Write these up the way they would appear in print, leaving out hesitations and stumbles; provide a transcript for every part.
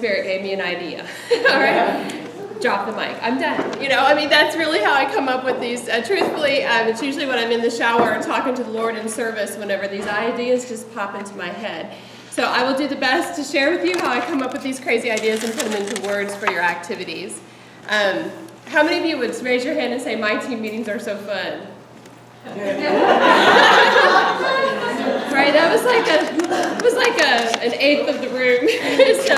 Spirit gave me an idea. All right? Drop the mic. I'm done. You know, I mean, that's really how I come up with these. Truthfully, it's usually when I'm in the shower and talking to the Lord in service whenever these ideas just pop into my head. So I will do the best to share with you how I come up with these crazy ideas and put them into words for your activities. How many of you would raise your hand and say, my team meetings are so fun? Right, that was like an eighth of the room. So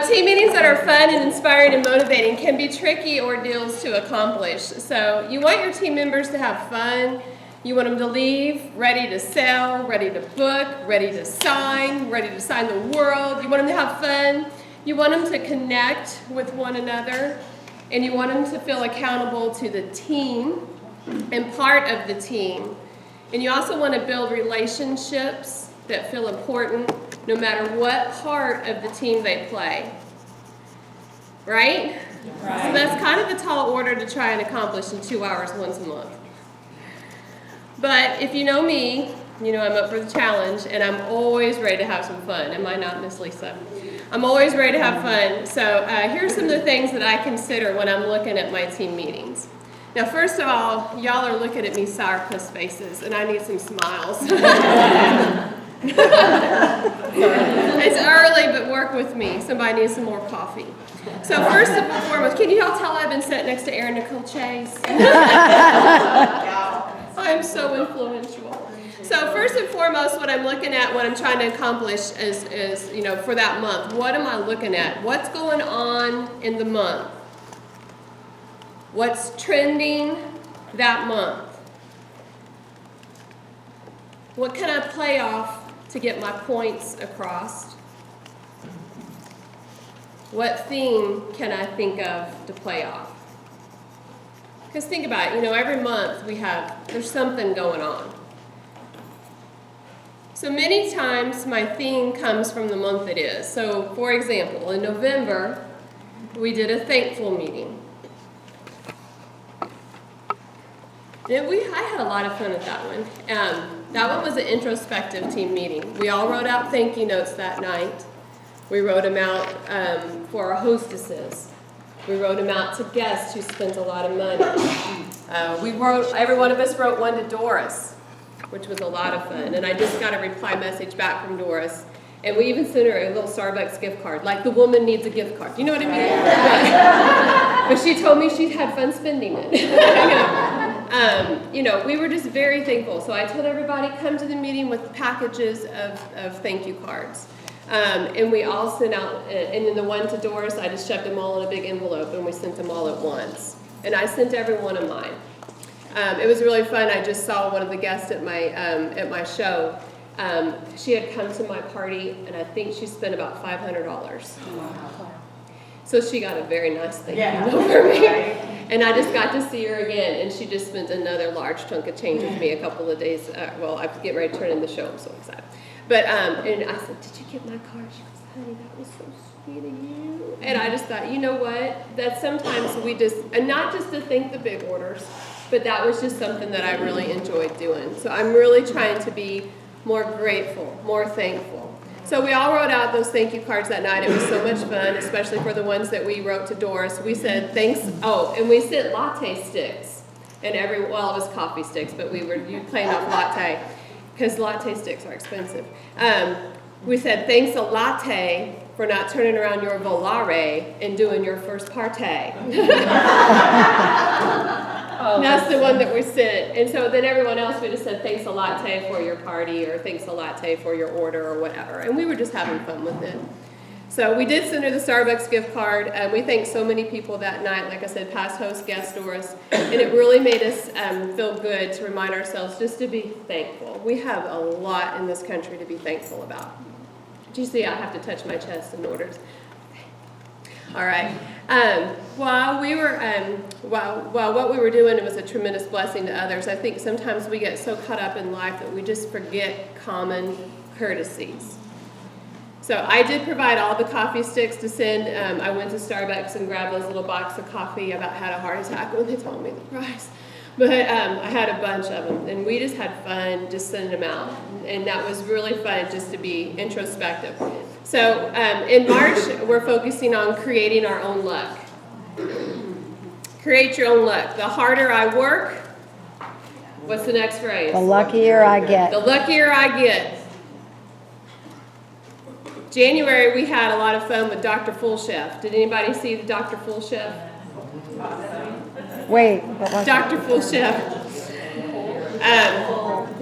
team meetings that are fun and inspiring and motivating can be tricky ordeals to accomplish. So you want your team members to have fun. You want them to leave ready to sell, ready to book, ready to sign the world. You want them to have fun. You want them to connect with one another. And you want them to feel accountable to the team and part of the team. And you also want to build relationships that feel important no matter what part of the team they play. Right? So that's kind of a tall order to try and accomplish in 2 hours once a month. But if you know me, you know I'm up for the challenge, and I'm always ready to have some fun. Am I not, Miss Lisa? I'm always ready to have fun. So here are some of the things that I consider when I'm looking at my team meetings. Now, first of all, y'all are looking at me sourpuss faces, and I need some smiles. It's early, but work with me. Somebody needs some more coffee. So first and foremost, can you all tell I've been sitting next to Erin Nicole Chase? I'm so influential. So first and foremost, what I'm looking at, what I'm trying to accomplish is, you know, for that month, what am I looking at? What's going on in the month? What's trending that month? What can I play off to get my points across? What theme can I think of to play off? Because think about it, you know, every month there's something going on. So many times my theme comes from the month it is. So for example, in November, we did a thankful meeting. I had a lot of fun at that one. That one was an introspective team meeting. We all wrote out thank you notes that night. We wrote them out for our hostesses. We wrote them out to guests who spent a lot of money. Every one of us wrote one to Doris, which was a lot of fun. And I just got a reply message back from Doris. And we even sent her a little Starbucks gift card, like the woman needs a gift card. You know what I mean? But she told me she had fun spending it. You know, we were just very thankful. So I told everybody, come to the meeting with packages of thank you cards. And we all sent out, and then the one to Doris, I just shoved them all in a big envelope, and we sent them all at once. And I sent every one of mine. It was really fun. I just saw one of the guests at my show. She had come to my party, and I think she spent about $500. Wow. So she got a very nice thank you for me. And I just got to see her again, and she just spent another large chunk of change with me a couple of days. Well, I get ready to turn in the show. I'm so excited. But and I said, did you get my card? She goes, honey, that was so sweet of you. And I just thought, you know what? That sometimes we just, and not just to think the big orders, but that was just something that I really enjoyed doing. So I'm really trying to be more grateful, more thankful. So we all wrote out those thank you cards that night. It was so much fun, especially for the ones that we wrote to Doris. We said thanks. Oh, and we sent latte sticks. And it was coffee sticks, but we were playing off latte because latte sticks are expensive. We said thanks a latte for not turning around your volare and doing your first partay. That's the one that we sent. And so then everyone else, we just said thanks a latte for your party or thanks a latte for your order or whatever. And we were just having fun with it. So we did send her the Starbucks gift card. We thanked so many people that night, like I said, past host, guest Doris. And it really made us feel good to remind ourselves just to be thankful. We have a lot in this country to be thankful about. Do you see I have to touch my chest in orders? All right. While what we were doing was a tremendous blessing to others, I think sometimes we get so caught up in life that we just forget common courtesies. So I did provide all the coffee sticks to send. I went to Starbucks and grabbed those little box of coffee. I about had a heart attack when they told me the price. But I had a bunch of them, and we just had fun just sending them out. And that was really fun just to be introspective. So in March, we're focusing on creating our own luck. Create your own luck. The harder I work, what's the next phrase? The luckier I get. The luckier I get. January, we had a lot of fun with Dr. Full Chef. Did anybody see the Dr. Full Chef? Wait, what was Dr. Full Chef.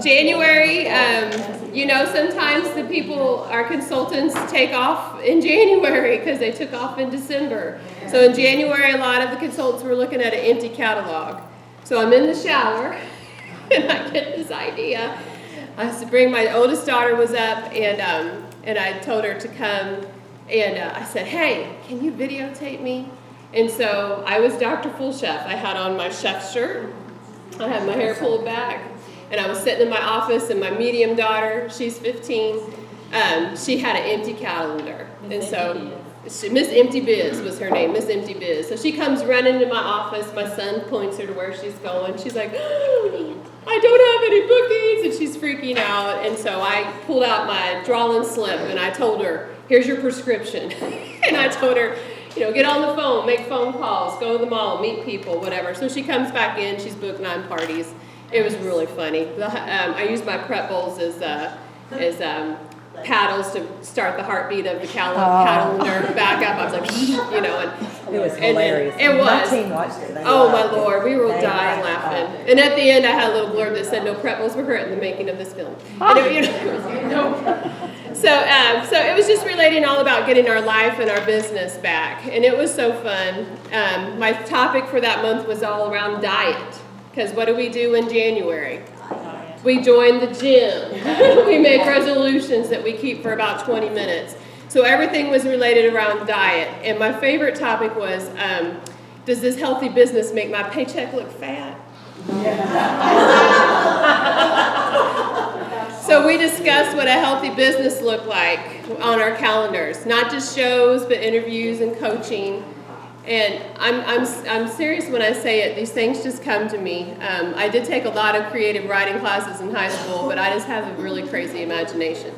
January, sometimes the people, our consultants, take off in January because they took off in December. So in January, a lot of the consultants were looking at an empty catalog. So I'm in the shower, and I get this idea. My oldest daughter was up, and I told her to come, and I said, hey, can you videotape me? And so I was Dr. Full Chef. I had on my chef shirt. I had my hair pulled back. And I was sitting in my office, and my medium daughter, she's 15, she had an empty calendar. And so Miss Empty Biz was her name, Miss Empty Biz. So she comes running into my office. My son points her to where she's going. She's like, oh, I don't have any bookings, and she's freaking out. And so I pulled out my drawing slip, and I told her, here's your prescription. And I told her, get on the phone, make phone calls, go to the mall, meet people, whatever. So she comes back in. She's booked 9 parties. It was really funny. I used my prep bowls as paddles to start the heartbeat of the calendar back up. I was like, and it was hilarious. It was. My team watched it. Oh my Lord, we were dying laughing. And at the end, I had a little blurb that said, "No prep bowls were hurt in the making of this film." So it was just relating all about getting our life and our business back, and it was so fun. My topic for that month was all around diet. Because what do we do in January? We join the gym. We make resolutions that we keep for about 20 minutes. So everything was related around diet. And my favorite topic was, does this healthy business make my paycheck look fat? So we discussed what a healthy business looked like on our calendars. Not just shows, but interviews and coaching. And I'm serious when I say it. These things just come to me. I did take a lot of creative writing classes in high school, but I just have a really crazy imagination.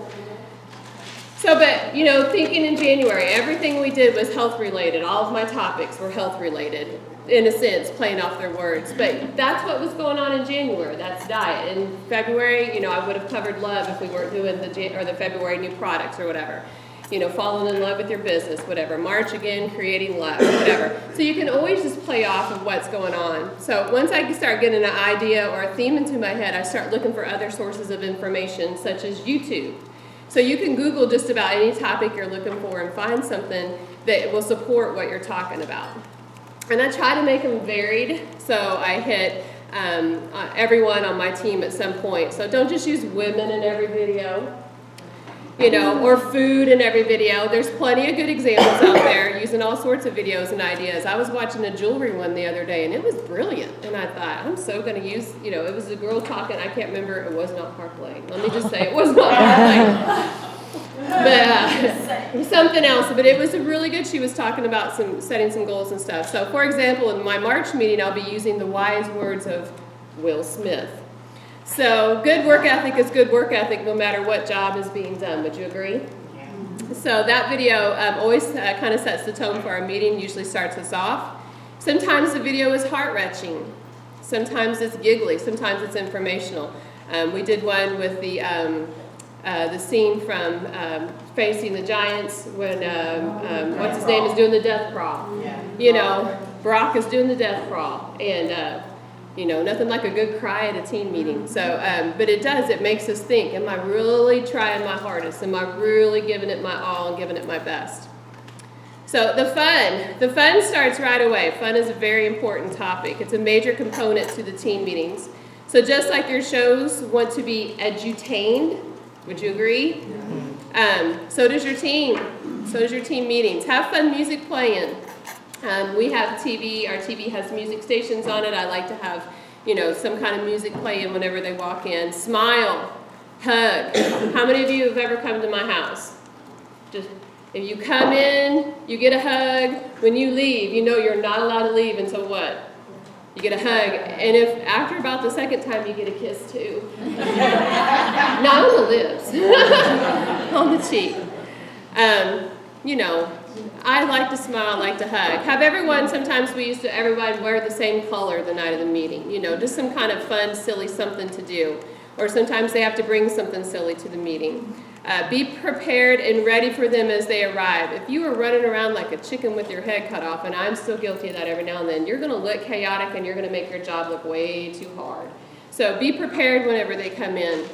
Thinking in January, everything we did was health related. All of my topics were health related, in a sense, playing off their words. But that's what was going on in January. That's diet. In February, I would have covered love if we weren't doing the February new products or whatever. Falling in love with your business, whatever. March again, creating love, whatever. So you can always just play off of what's going on. So once I start getting an idea or a theme into my head, I start looking for other sources of information, such as YouTube. So you can Google just about any topic you're looking for and find something that will support what you're talking about. And I try to make them varied, so I hit everyone on my team at some point. So don't just use women in every video. Or food in every video. There's plenty of good examples out there using all sorts of videos and ideas. I was watching a jewelry one the other day, and it was brilliant. And I thought, I'm so going to use, it was a girl talking. I can't remember. It was not Park Lane. Let me just say it was not Park Lane. But it was something else. But it was really good. She was talking about setting some goals and stuff. So, for example, in my March meeting, I'll be using the wise words of Will Smith. So good work ethic is good work ethic no matter what job is being done. Would you agree? Yeah. So that video always kind of sets the tone for our meeting, usually starts us off. Sometimes the video is heart-wrenching. Sometimes it's giggly. Sometimes it's informational. We did one with the scene from Facing the Giants when, what's his name, is doing the death crawl. Yeah. Brock is doing the death crawl. And nothing like a good cry at a team meeting. So, but it makes us think, am I really trying my hardest? Am I really giving it my all and giving it my best? So the fun starts right away. Fun is a very important topic. It's a major component to the team meetings. So just like your shows want to be edutained, would you agree? So does your team. So does your team meetings. Have fun music playing. We have TV. Our TV has music stations on it. I like to have, some kind of music playing whenever they walk in. Smile. Hug. How many of you have ever come to my house? Just if you come in, you get a hug. When you leave, you're not allowed to leave until what? You get a hug. And if after about the second time, you get a kiss too. Not on the lips. On the cheek. You know, I like to smile, I like to hug. Have everyone, sometimes we used to, everybody wear the same color the night of the meeting. You know, just some kind of fun, silly something to do. Or sometimes they have to bring something silly to the meeting. Be prepared and ready for them as they arrive. If you are running around like a chicken with your head cut off, and I'm still guilty of that every now and then, you're going to look chaotic and you're going to make your job look way too hard. So be prepared whenever they come in.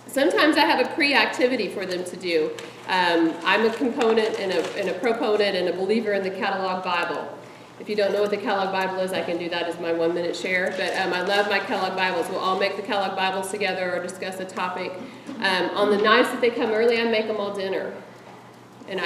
Sometimes I have a pre-activity for them to do. I'm a component and a proponent and a believer in the catalog Bible. If you don't know what the catalog Bible is, I can do that as my 1-minute share. But I love my catalog Bibles. We'll all make the catalog Bibles together or discuss a topic. On the nights that they come early, I make them all dinner. And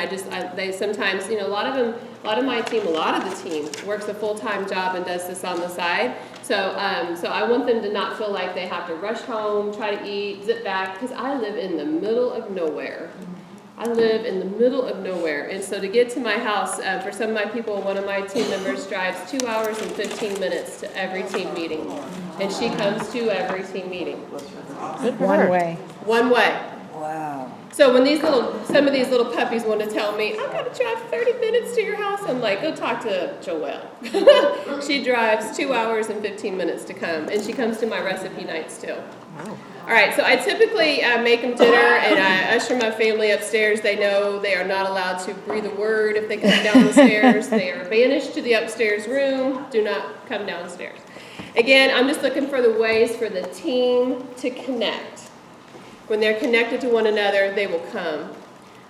they sometimes, you know, a lot of my team, a lot of the team works a full-time job and does this on the side. So I want them to not feel like they have to rush home, try to eat, zip back, because I live in the middle of nowhere. I live in the middle of nowhere, and so to get to my house, for some of my people, one of my team members drives 2 hours and 15 minutes to every team meeting, and she comes to every team meeting. One way. One way. Wow. So when some of these little puppies want to tell me, I've got to drive 30 minutes to your house, I'm like, go talk to Joelle. She drives 2 hours and 15 minutes to come, and she comes to my recipe nights too. Wow. All right, so I typically make them dinner, and I usher my family upstairs. They know they are not allowed to breathe a word if they come down the stairs. They are banished to the upstairs room. Do not come downstairs. Again, I'm just looking for the ways for the team to connect. When they're connected to one another, they will come.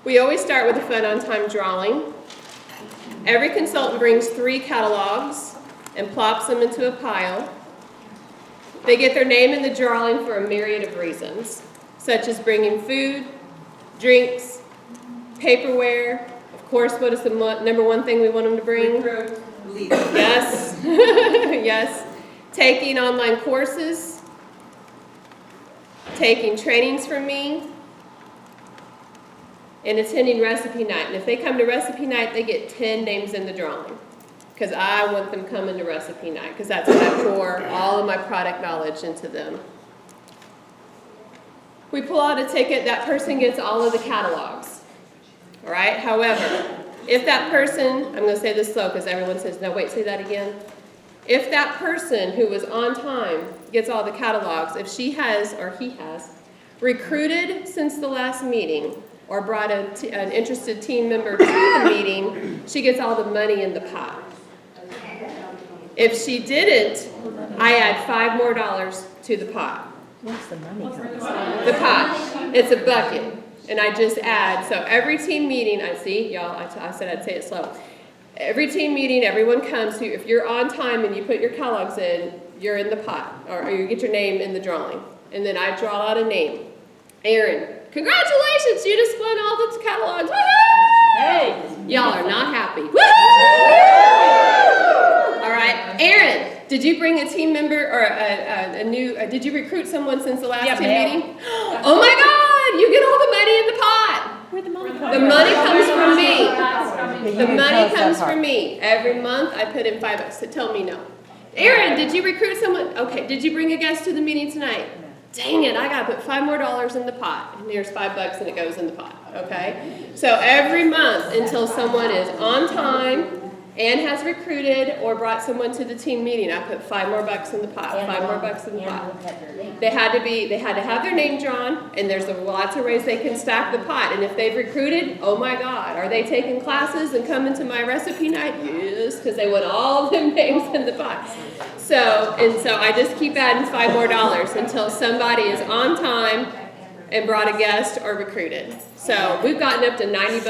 We always start with a fun on-time drawing. Every consultant brings 3 catalogs and plops them into a pile. They get their name in the drawing for a myriad of reasons, such as bringing food, drinks, paperware. Of course, what is the number one thing we want them to bring? Yes. Yes. Taking online courses, taking trainings from me, and attending recipe night. And if they come to recipe night, they get 10 names in the drawing. Because I want them coming to recipe night, because that's when I pour all of my product knowledge into them. We pull out a ticket, that person gets all of the catalogs. All right? However, if that person, I'm going to say this slow because everyone says, no, wait, say that again. If that person who was on time gets all the catalogs, if she has, or he has, recruited since the last meeting, or brought an interested team member to the meeting, she gets all the money in the pot. If she didn't, I add $5 more to the pot. Where's the money coming from? The pot. It's a bucket. And I just add, so every team meeting, I see, y'all, I said I'd say it slow. Every team meeting, everyone comes to, if you're on time and you put your catalogs in, you're in the pot, or you get your name in the drawing. And then I draw out a name. Aaron, congratulations, you just won all the catalogs. Woo-hoo! Hey, y'all are not happy. All right, Aaron, did you bring a team member or did you recruit someone since the last team meeting? Oh my God, you get all the money in the pot. Where'd the money come The from? money comes from me. You The can tell money us that comes part. from me. Every month I put in $5, so tell me no. Aaron, did you recruit someone? Okay, did you bring a guest to the meeting tonight? Dang it, I gotta put $5 more in the pot. And here's $5 and it goes in the pot, okay? So every month until someone is on time and has recruited or brought someone to the team meeting, I put $5 more in the pot, $5 more in the pot. They had to have their name drawn, and there's lots of ways they can stack the pot. And if they've recruited, oh my God, are they taking classes and coming to my recipe night? Yes, because they want all of them names in the pot. So I just keep adding $5 more until somebody is on time and brought a guest or recruited. So we've gotten up to $90.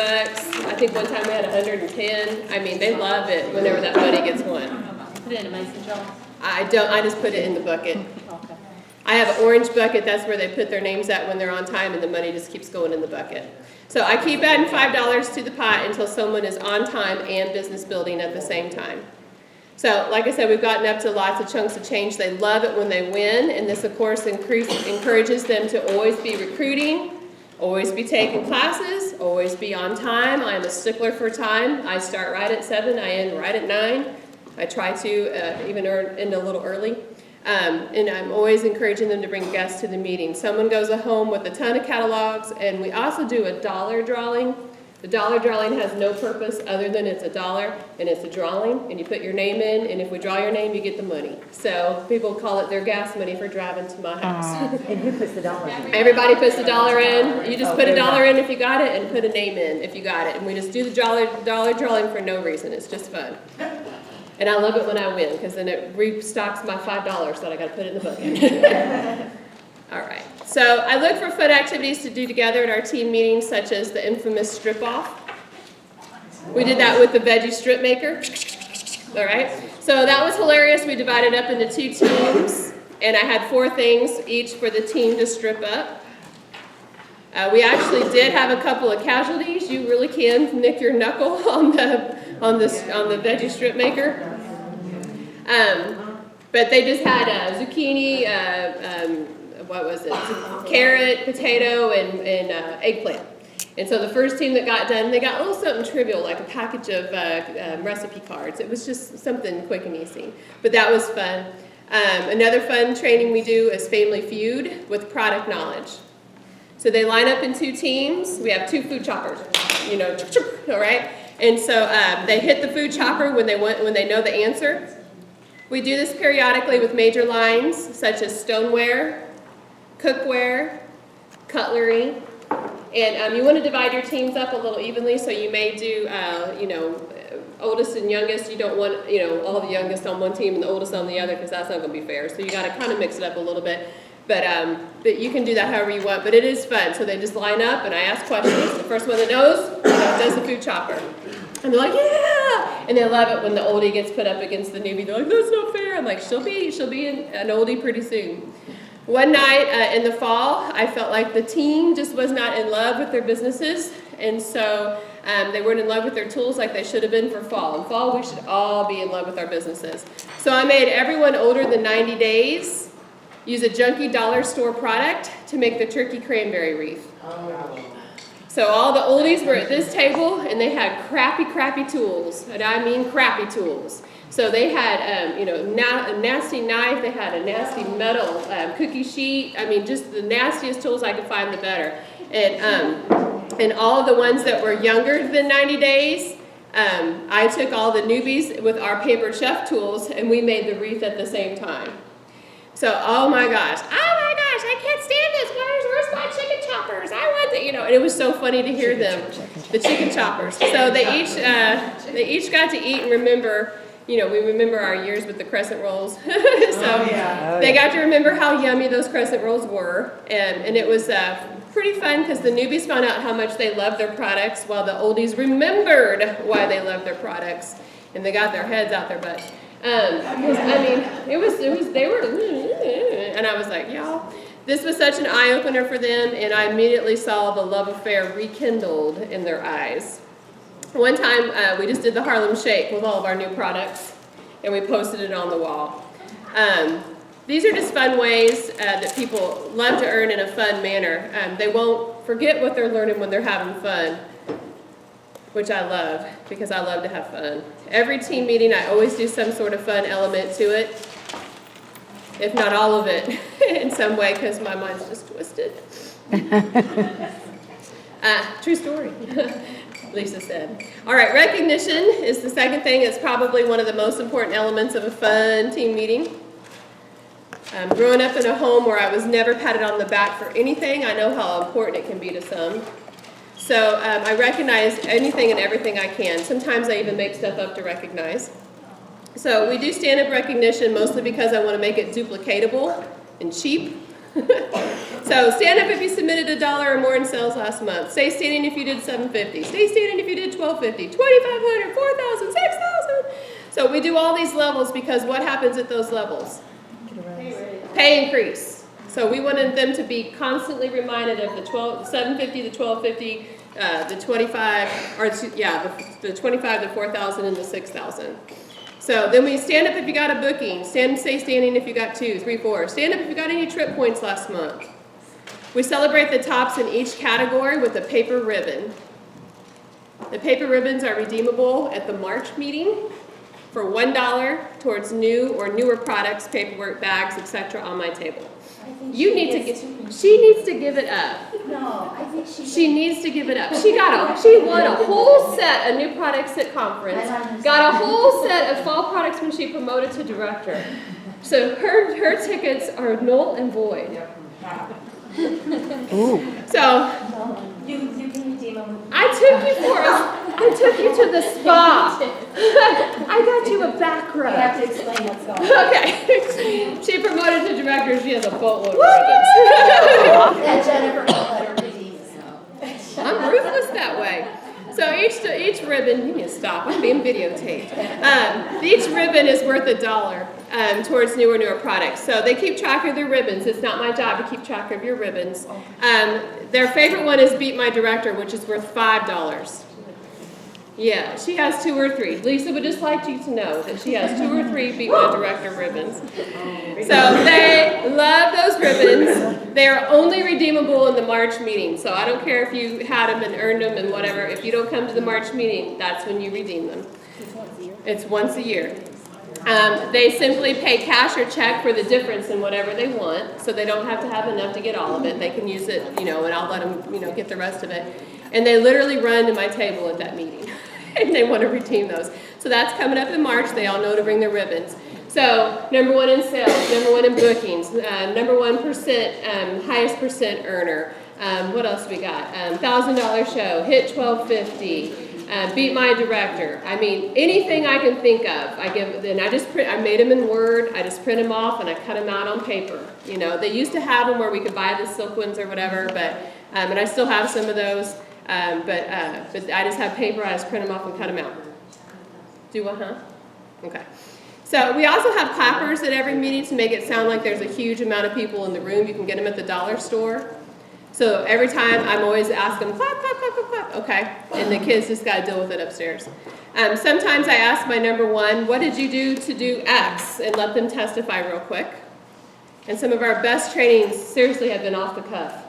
I think one time we had 110. I mean, they love it whenever that money gets won. Put it in a mason jar. I just put it in the bucket. Okay. I have an orange bucket, that's where they put their names at when they're on time, and the money just keeps going in the bucket. So I keep adding $5 to the pot until someone is on time and business building at the same time. So, like I said, we've gotten up to lots of chunks of change. They love it when they win, and this, of course, encourages them to always be recruiting, always be taking classes, always be on time. I'm a stickler for time. I start right at 7, I end right at 9. I try to even end a little early. And I'm always encouraging them to bring guests to the meeting. Someone goes home with a ton of catalogs, and we also do a dollar drawing The dollar drawing has no purpose other than it's a dollar and it's a drawing, and you put your name in, and if we draw your name, you get the money. So people call it their gas money for driving to my house. And who puts the dollars in? Everybody puts a dollar in. You just put a dollar in if you got it, and put a name in if you got it. And we just do the dollar drawing for no reason. It's just fun. And I love it when I win, because then it restocks my $5 that I got to put in the bucket. All right. So I look for fun activities to do together at our team meetings, such as the infamous strip off. We did that with the veggie strip maker. All right. So that was hilarious. We divided up into 2 teams, and I had 4 things each for the team to strip up. We actually did have a couple of casualties. You really can nick your knuckle on the veggie strip maker. But they just had zucchini, what was it? Carrot, potato, and eggplant. And so the first team that got done, they got a little something trivial, like a package of recipe cards. It was just something quick and easy. But that was fun. Another fun training we do is Family Feud with product knowledge. So they line up in 2 teams. We have 2 food choppers, all right? And so they hit the food chopper when they know the answer. We do this periodically with major lines such as stoneware, cookware, cutlery, and you want to divide your teams up a little evenly. So you may do, oldest and youngest. You don't want, all the youngest on one team and the oldest on the other, because that's not going to be fair. So you got to kind of mix it up a little bit. But you can do that however you want. But it is fun. So they just line up, and I ask questions. The first one that knows does the food chopper. And they're like, yeah! And they love it when the oldie gets put up against the newbie. They're like, that's not fair. I'm like, she'll be an oldie pretty soon. One night in the fall, I felt like the team just was not in love with their businesses. And so they weren't in love with their tools like they should have been for fall. In fall, we should all be in love with our businesses. So I made everyone older than 90 days use a junky dollar store product to make the turkey cranberry wreath. So all the oldies were at this table, and they had crappy tools, and I mean crappy tools. So they had, a nasty knife. They had a nasty metal cookie sheet. I mean, just the nastiest tools I could find, the better. And all of the ones that were younger than 90 days, I took all the newbies with our paper chef tools, and we made the wreath at the same time. So, oh my gosh, I can't stand this. Where's my chicken choppers? I want the, and it was so funny to hear them, the chicken choppers. So they each got to eat and remember. We remember our years with the crescent rolls. They got to remember how yummy those crescent rolls were. And it was pretty fun because the newbies found out how much they loved their products, while the oldies remembered why they loved their products. And they got their heads out their butts. They were, and I was like, y'all, this was such an eye-opener for them, and I immediately saw the love affair rekindled in their eyes. One time, we just did the Harlem Shake with all of our new products, and we posted it on the wall. These are just fun ways that people love to earn in a fun manner. They won't forget what they're learning when they're having fun, which I love, because I love to have fun. Every team meeting, I always do some sort of fun element to it, if not all of it, in some way, because my mind's just twisted. True story. Lisa said. All right, recognition is the second thing. It's probably one of the most important elements of a fun team meeting. Growing up in a home where I was never patted on the back for anything, I know how important it can be to some. So I recognize anything and everything I can. Sometimes I even make stuff up to recognize. So we do stand-up recognition mostly because I want to make it duplicatable and cheap. So stand up if you submitted $1 or more in sales last month. Stay standing if you did $750. Stay standing if you did $1,250, $2,500, $4,000, $6,000. So we do all these levels because what happens at those levels? Pay increase. So we wanted them to be constantly reminded of the $750, the $1,250, the 25, or the 25, the 4,000, and the 6,000. So then we stand up if you got a booking. Stay standing if you got 2, 3, 4. Stand up if you got any trip points last month. We celebrate the tops in each category with a paper ribbon. The paper ribbons are redeemable at the March meeting for $1 towards new or newer products, paperwork, bags, etc. on my table. You need to she needs to give it up. No, I think She needs to give it up. She won a whole set of new products at conference, got a whole set of fall products when she promoted to director. So her tickets are null and void. So you can redeem them. I took you to the spa. I got you a back You rub. have to explain what's going on. Okay. She promoted to director. She has a boatload of ribbons. That Jennifer let her redeem, so. I'm ruthless that way. So each ribbon, you need to stop, I'm being videotaped. Each ribbon is worth $1 towards newer products. So they keep track of their ribbons. It's not my job to keep track of your ribbons. Their favorite one is Beat My Director, which is worth $5. Yeah, she has 2 or 3. Lisa would just like you to know that she has 2 or 3 Beat My Director ribbons. So they love those ribbons. They are only redeemable in the March meeting. So I don't care if you had them and earned them and whatever. If you don't come to the March meeting, that's when you redeem them. It's once a year. They simply pay cash or check for the difference in whatever they want. So they don't have to have enough to get all of it. They can use it, and I'll let them, get the rest of it. And they literally run to my table at that meeting. And they want to redeem those. So that's coming up in March. They all know to bring their ribbons. So number 1 in sales, number 1 in bookings, number 1% highest percent earner. What else we got? $1,000 show, hit 1250, beat my director. I mean, anything I can think of, I give. Then I made them in Word. I just print them off and I cut them out on paper. They used to have them where we could buy the silk ones or whatever, but and I still have some of those. But I just have paper, I just print them off and cut them out. Do what, huh? Okay. So we also have clappers at every meeting to make it sound like there's a huge amount of people in the room. You can get them at the dollar store. So every time I'm always asking them, clap, clap, clap, clap, clap. Okay. And the kids just got to deal with it upstairs. Sometimes I ask my number 1, what did you do to do X? And let them testify real quick. And some of our best trainings seriously have been off the cuff.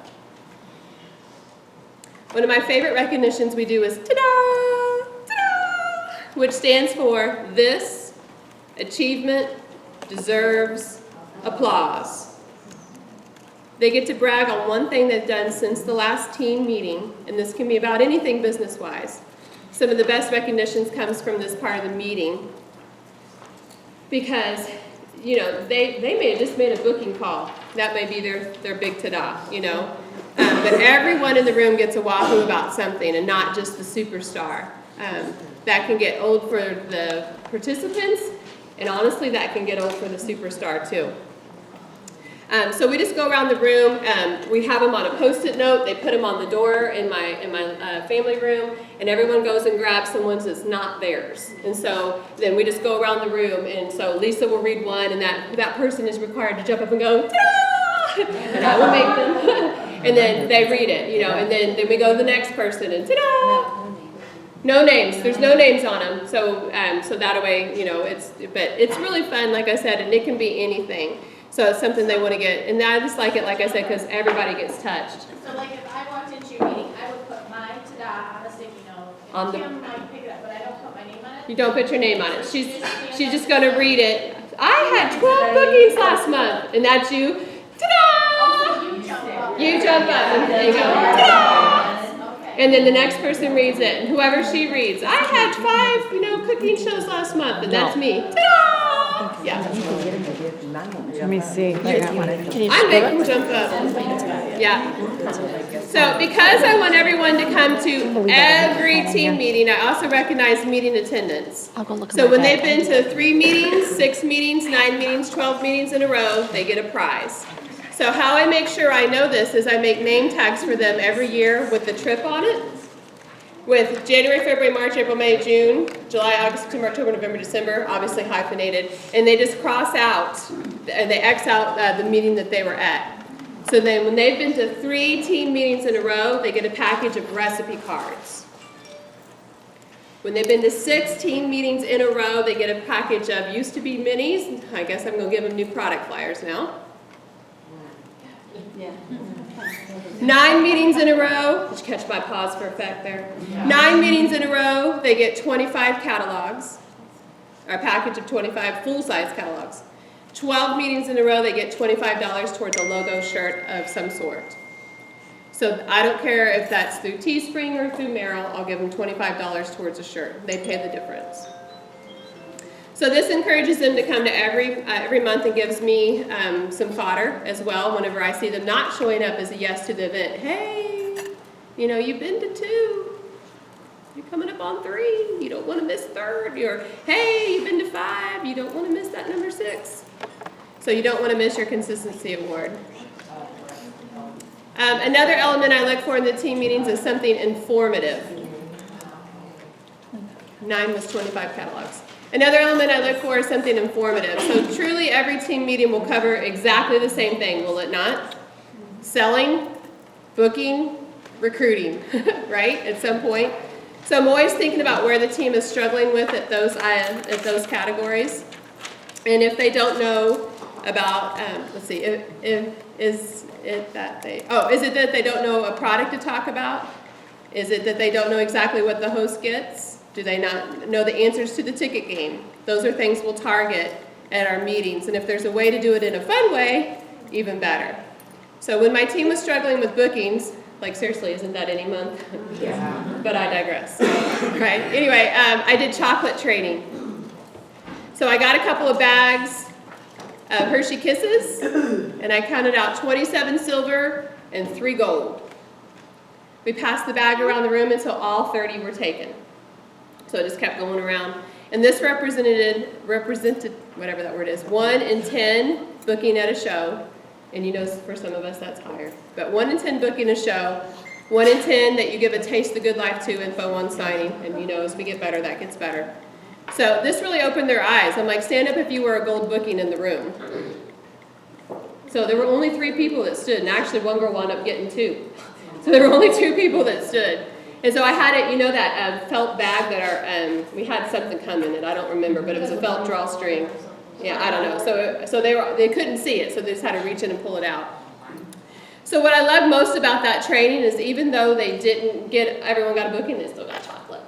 One of my favorite recognitions we do is ta-da, ta-da, which stands for this achievement deserves applause. They get to brag on one thing they've done since the last team meeting, and this can be about anything business-wise. Some of the best recognitions comes from this part of the meeting because, they may have just made a booking call. That may be their big ta-da, But everyone in the room gets a wahoo about something and not just the superstar. That can get old for the participants, and honestly, that can get old for the superstar too. So we just go around the room. We have them on a Post-it note. They put them on the door in my family room, and everyone goes and grabs someone's that's not theirs. And so then we just go around the room, and so Lisa will read one, and that person is required to jump up and go, ta-da! And I will make them. And then they read it, and then we go to the next person, and ta-da! No names. There's no names on them. So that way, but it's really fun, like I said, and it can be anything. So it's something they want to get, and I just like it, like I said, because everybody gets touched. So like if I walked into your meeting, I would put my ta-da on a sticky note, and Kim might pick it up, but I don't put my name on it? You don't put your name on it. She's just going to read it. I had 12 bookings last month, and that's you. Ta-da! You jump up and you go, ta-da! And then the next person reads it, and whoever she reads, I had 5, cooking shows last month, and that's me. Ta-da! Yeah. Let me see. I got one. I make them jump up. Yeah. So because I want everyone to come to every team meeting, I also recognize meeting attendance. I'll go look at So my when bag. they've been to 3 meetings, 6 meetings, 9 meetings, 12 meetings in a row, they get a prize. So how I make sure I know this is I make name tags for them every year with the trip on it. With January, February, March, April, May, June, July, August, September, October, November, December, obviously hyphenated, and they just cross out, and they X out the meeting that they were at. So then when they've been to 3 team meetings in a row, they get a package of recipe cards. When they've been to 6 team meetings in a row, they get a package of used to be minis. I guess I'm going to give them new product flyers now. 9 meetings in a row. Did you catch my pause for effect there? 9 meetings in a row, they get 25 catalogs, or a package of 25 full-size catalogs. 12 meetings in a row, they get $25 towards a logo shirt of some sort. So I don't care if that's through Teespring or through Merrill, I'll give them $25 towards a shirt. They pay the difference. So this encourages them to come to every month and gives me some fodder as well whenever I see them not showing up as a yes to the event. Hey, you know, you've been to 2. You're coming up on 3. You don't want to miss 3rd. Or, hey, you've been to 5. You don't want to miss that number 6. So you don't want to miss your consistency award. Another element I look for in the team meetings is something informative. 9 was 25 catalogs. Another element I look for is something informative. So truly every team meeting will cover exactly the same thing, will it not? Selling, booking, recruiting, right, at some point. So I'm always thinking about where the team is struggling with at those categories. And if they don't know about, let's see, is it that they don't know a product to talk about? Is it that they don't know exactly what the host gets? Do they not know the answers to the ticket game? Those are things we'll target at our meetings. And if there's a way to do it in a fun way, even better. So when my team was struggling with bookings, like seriously, isn't that any month? Yeah. But I digress. Right? Anyway, I did chocolate training. So I got a couple of bags of Hershey Kisses, and I counted out 27 silver and 3 gold. We passed the bag around the room until all 30 were taken. So it just kept going around. And this represented, whatever that word is, 1 in 10 booking at a show. And you know, for some of us, that's higher. But 1 in 10 booking a show, 1 in 10 that you give a Taste the Good Life to info on signing. And you know, as we get better, that gets better. So this really opened their eyes. I'm like, stand up if you were a gold booking in the room. So there were only 3 people that stood, and actually one girl wound up getting 2. So there were only 2 people that stood. And so I had it, you know, that felt bag that we had something come in it, I don't remember, but it was a felt drawstring. Yeah, I don't know. So they couldn't see it, so they just had to reach in and pull it out. So what I love most about that training is even though they didn't get, everyone got a booking, they still got chocolate.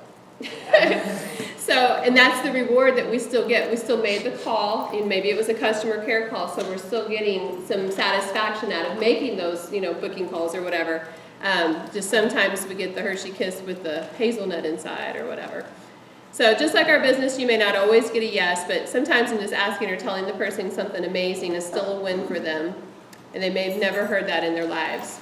So, and that's the reward that we still get. We still made the call, and maybe it was a customer care call, so we're still getting some satisfaction out of making those, you know, booking calls or whatever. Just sometimes we get the Hershey Kiss with the hazelnut inside or whatever. So just like our business, you may not always get a yes, but sometimes in just asking or telling the person something amazing is still a win for them, and they may have never heard that in their lives.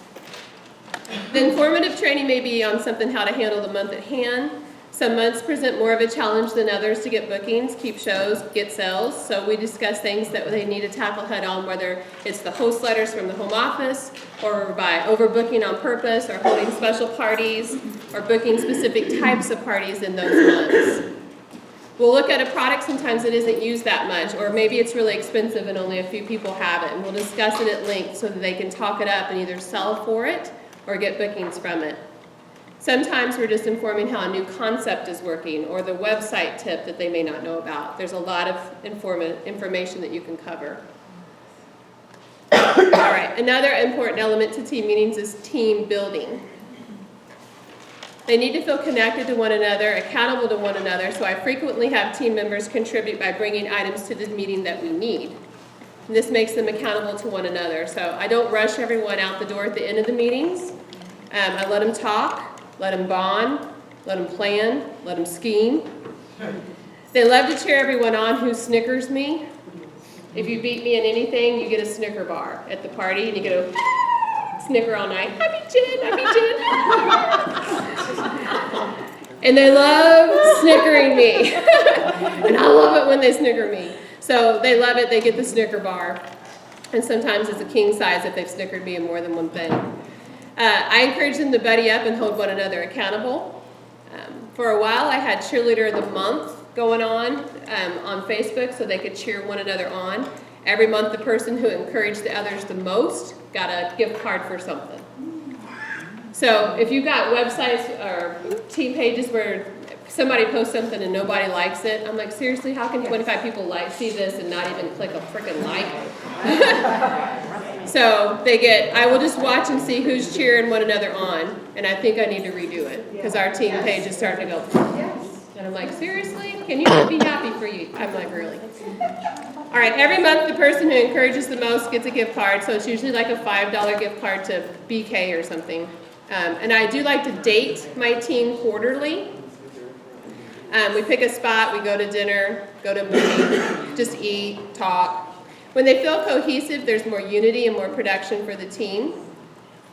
The informative training may be on something how to handle the month at hand. Some months present more of a challenge than others to get bookings, keep shows, get sales. So we discuss things that they need to tackle head on, whether it's the host letters from the home office, or by overbooking on purpose, or holding special parties, or booking specific types of parties in those months. We'll look at a product sometimes that isn't used that much, or maybe it's really expensive and only a few people have it, and we'll discuss it at length so that they can talk it up and either sell for it or get bookings from it. Sometimes we're just informing how a new concept is working, or the website tip that they may not know about. There's a lot of information that you can cover. All right, another important element to team meetings is team building. They need to feel connected to one another, accountable to one another, so I frequently have team members contribute by bringing items to the meeting that we need. And this makes them accountable to one another. So I don't rush everyone out the door at the end of the meetings. I let them talk. Let them bond, let them plan, let them scheme. They love to cheer everyone on who snickers me. If you beat me in anything, you get a Snicker bar at the party, and you get a snicker all night. I beat you. And they love snickering me. And I love it when they snicker me. So they love it, they get the Snicker bar. And sometimes it's a king size if they've snickered me in more than one thing. I encourage them to buddy up and hold one another accountable. For a while, I had Cheerleader of the Month going on Facebook so they could cheer one another on. Every month, the person who encouraged the others the most got a gift card for something. So if you've got websites or team pages where somebody posts something and nobody likes it, I'm like, seriously, how can 25 people see this and not even click a freaking like? So I will just watch and see who's cheering one another on, and I think I need to redo it, because our team page is starting to go, And I'm like, seriously? Can you not be happy for you? I'm like, really? All right, every month the person who encourages the most gets a gift card, so it's usually like a $5 gift card to BK or something. And I do like to date my team quarterly. We pick a spot, we go to dinner, go to a movie, just eat, talk. When they feel cohesive, there's more unity and more production for the team.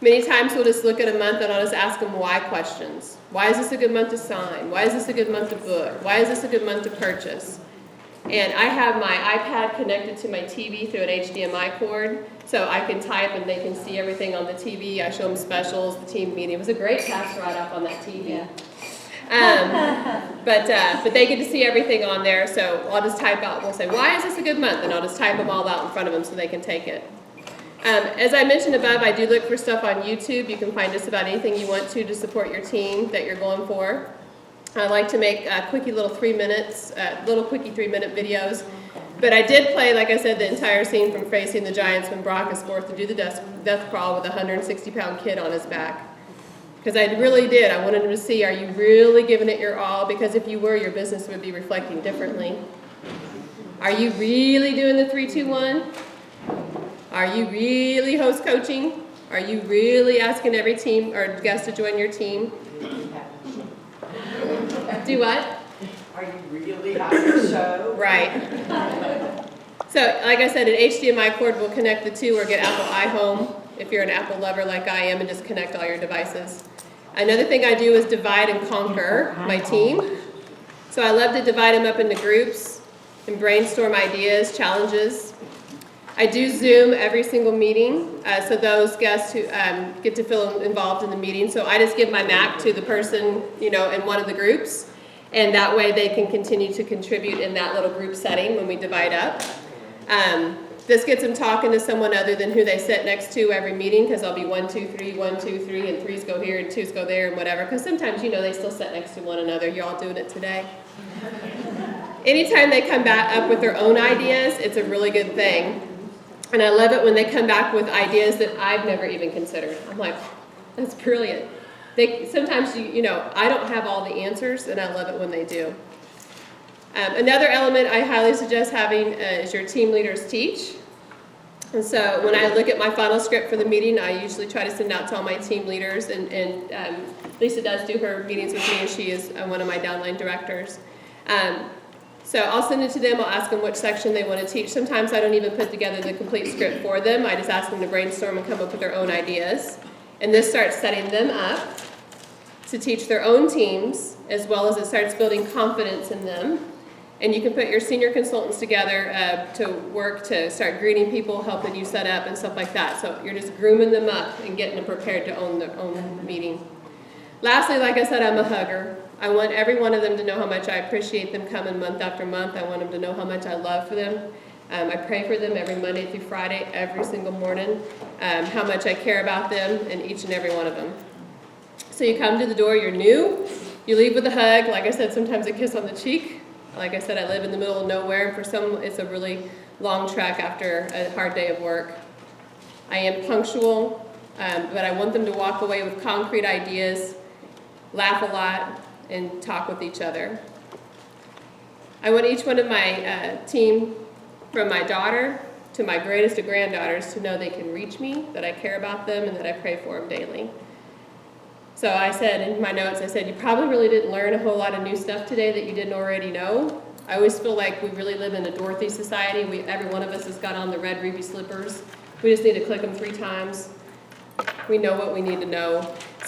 Many times we'll just look at a month and I'll just ask them why questions. Why is this a good month to sign? Why is this a good month to book? Why is this a good month to purchase? And I have my iPad connected to my TV through an HDMI cord, so I can type and they can see everything on the TV. I show them specials, the team meeting. It was a great test write-up on that TV. But they get to see everything on there, so I'll just type out, we'll say, why is this a good month? And I'll just type them all out in front of them so they can take it. As I mentioned above, I do look for stuff on YouTube. You can find just about anything you want to support your team that you're going for. I like to make quickie little 3-minute videos. But I did play, like I said, the entire scene from Facing the Giants when Brock is forced to do the death crawl with a 160-pound kid on his back. Because I really did. I wanted him to see, are you really giving it your all? Because if you were, your business would be reflecting differently. Are you really doing the 3-2-1? Are you really host coaching? Are you really asking every team or guest to join your team? Do what? Are you really having a show? Right. So, like I said, an HDMI cord will connect the two, or get Apple iHome if you're an Apple lover like I am, and just connect all your devices. Another thing I do is divide and conquer my team. So I love to divide them up into groups and brainstorm ideas, challenges. I do Zoom every single meeting, so those guests who get to feel involved in the meeting. So I just give my Mac to the person, in one of the groups, and that way they can continue to contribute in that little group setting when we divide up. This gets them talking to someone other than who they sit next to every meeting, because I'll be 1, 2, 3, 1, 2, 3, and 3s go here and 2s go there and whatever, because sometimes, they still sit next to one another. You're all doing it today. Anytime they come back up with their own ideas, it's a really good thing. And I love it when they come back with ideas that I've never even considered. I'm like, that's brilliant. Sometimes, I don't have all the answers, and I love it when they do. Another element I highly suggest having is your team leaders teach. And so when I look at my final script for the meeting, I usually try to send out to all my team leaders, and Lisa does do her meetings with me, and she is one of my downline directors. So I'll send it to them, I'll ask them which section they want to teach. Sometimes I don't even put together the complete script for them. I just ask them to brainstorm and come up with their own ideas. And this starts setting them up to teach their own teams, as well as it starts building confidence in them. And you can put your senior consultants together to work to start greeting people, helping you set up and stuff like that. So you're just grooming them up and getting them prepared to own their own meeting. Lastly, like I said, I'm a hugger. I want every one of them to know how much I appreciate them coming month after month. I want them to know how much I love for them. I pray for them every Monday through Friday, every single morning, how much I care about them and each and every one of them. So you come to the door, you're new, you leave with a hug. Like I said, sometimes a kiss on the cheek. Like I said, I live in the middle of nowhere. For some, it's a really long trek after a hard day of work. I am punctual, but I want them to walk away with concrete ideas, laugh a lot, and talk with each other. I want each one of my team, from my daughter to my greatest of granddaughters, to know they can reach me, that I care about them, and that I pray for them daily. So I said in my notes, I said, you probably really didn't learn a whole lot of new stuff today that you didn't already know. I always feel like we really live in a Dorothy society. Every one of us has got on the red ruby slippers. We just need to click them 3 times. We know what we need to know.